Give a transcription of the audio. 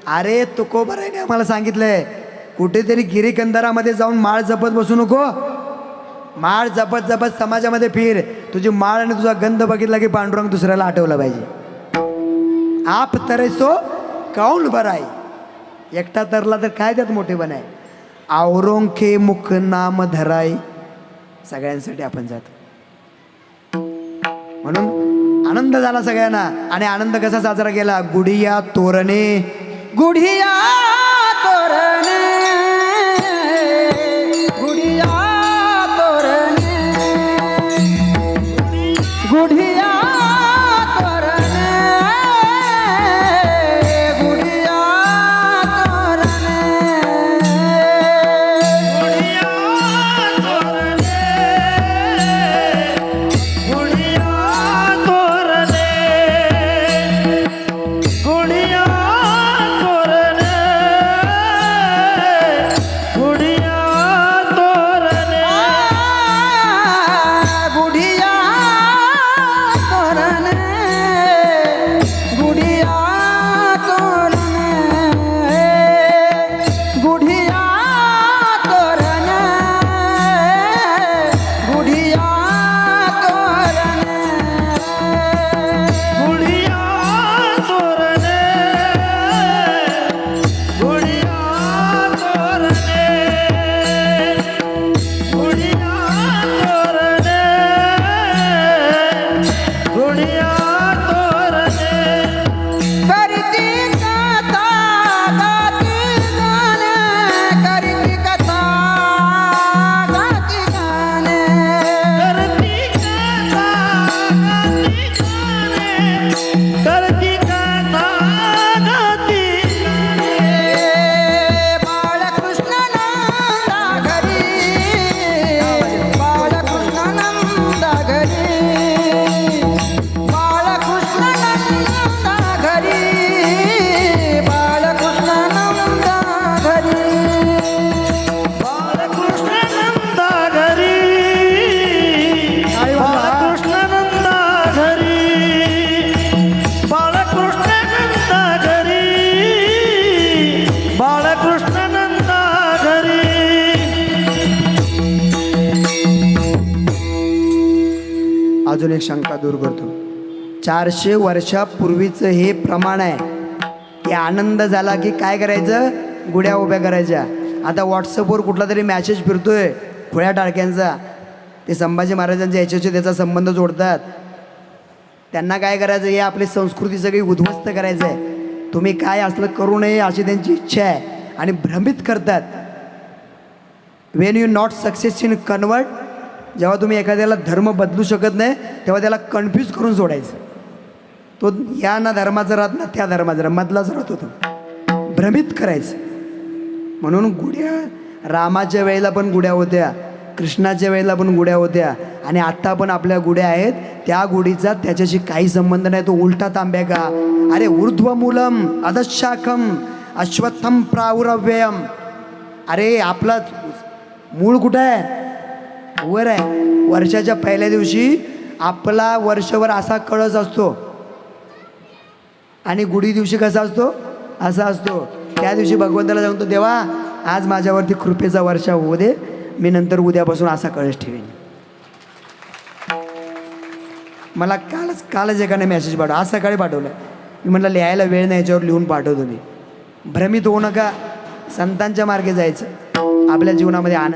अरे तुकोबाराने आम्हाला सांगितलंय कुठेतरी गिरीकंदरामध्ये जाऊन माळ जपत बसू नको. माळ जपत जपत समाजामध्ये फिर. तुझी माळ आणि तुझा गंध बघितला की पांडुरंग दुसऱ्याला आठवला पाहिजे. आप तरेसो कौन बराई. एकटा तरला तर काय त्यात मोठे बनाय. औरोंखे मुख नाम धराई. सगळ्यांसाठी आपण जातो. म्हणून आनंद झाला सगळ्यांना. आणि आनंद कसा साजरा केला. गुढिया तोरणे. गुढिया तोरणे. गुढिया तोरणे. गुढिया तोरणे. गुढिया तोरणे. गुढिया तोरणे. गुढिया तोरणे. गुढिया तोरणे. गुढिया तोरणे. गुढिया तोरणे. गुढिया तोरणे. गुढिया तोरणे. गुढिया तोरणे. गुढिया तोरणे. गुढिया तोरणे. गुढिया तोरणे. करती कथा गाती गाणे. करती कथा गाती गाणे. करती कथा गाती गाणे. करती कथा गाती गाणे. बाळकृष्ण नंदा घरी. बाळकृष्ण नंदा घरी. बाळकृष्ण नंदा घरी. बाळकृष्ण नंदा घरी. बाळकृष्णानंदा घरी. बाळकृष्णानंदा घरी. बाळकृष्णानंदा घरी. बाळकृष्णानंदा घरी. अजून एक शंका दूर करतो. 400 वर्षापूर्वीचं हे प्रमाण आहे की आनंद झाला की काय करायचं. गुड्या उभ्या करायच्या. आता व्हॉट्सअपवर कुठला तरी मॅसेज फिरतोय खुळ्या टाळक्यांचा. ते संभाजी महाराजांच्या याच्याशी त्याचा संबंध जोडतात. त्यांना काय करायचं. हे आपली संस्कृती सगळी उद्ध्वस्त करायचं आहे. तुम्ही काय असलं करू नये अशी त्यांची इच्छा आहे. आणि भ्रमित करतात. Wien you not success in convert. जेव्हा तुम्ही एखाद्याला धर्म बदलू शकत नाही तेव्हा त्याला कन्फ्यूज करून सोडायचं. तो या ना धर्माचा राहत ना त्या धर्माचा राहत मधलाच राहत होतो. भ्रमित करायचं. म्हणून गुढ्या रामाच्या वेळेला पण गुढ्या होत्या. कृष्णाच्या वेळेला पण गुढ्या होत्या. आणि आत्ता पण आपल्या गुढ्या आहेत. त्या गुढीचा त्याच्याशी काही संबंध नाही. तो उलटा तांब्या का. अरे ऊर्ध्वमूलम अधशाखम अश्वत्थम प्रावुरव्ययम. अरे आपला मूळ कुठं आहे. वर आहे. वर्षाच्या पहिल्या दिवशी आपला वर्षभर असा कळस असतो. आणि गुढी दिवशी कसा असतो असा असतो. त्या दिवशी भगवंताला सांगतो देवा आज माझ्यावरती कृपेचा वर्षा होऊ दे. मी नंतर उद्यापासून असा कळस ठेवेन. मला कालच एकाने मेसेज पाठवला. आज सकाळी पाठवलं. मी म्हटलं लिहायला वेळ नाही याच्यावर लिहून पाठवतो मी. भ्रमित होऊ नका. संतांच्या मार्गे जायचं. आपल्या जीवनामध्ये आनंद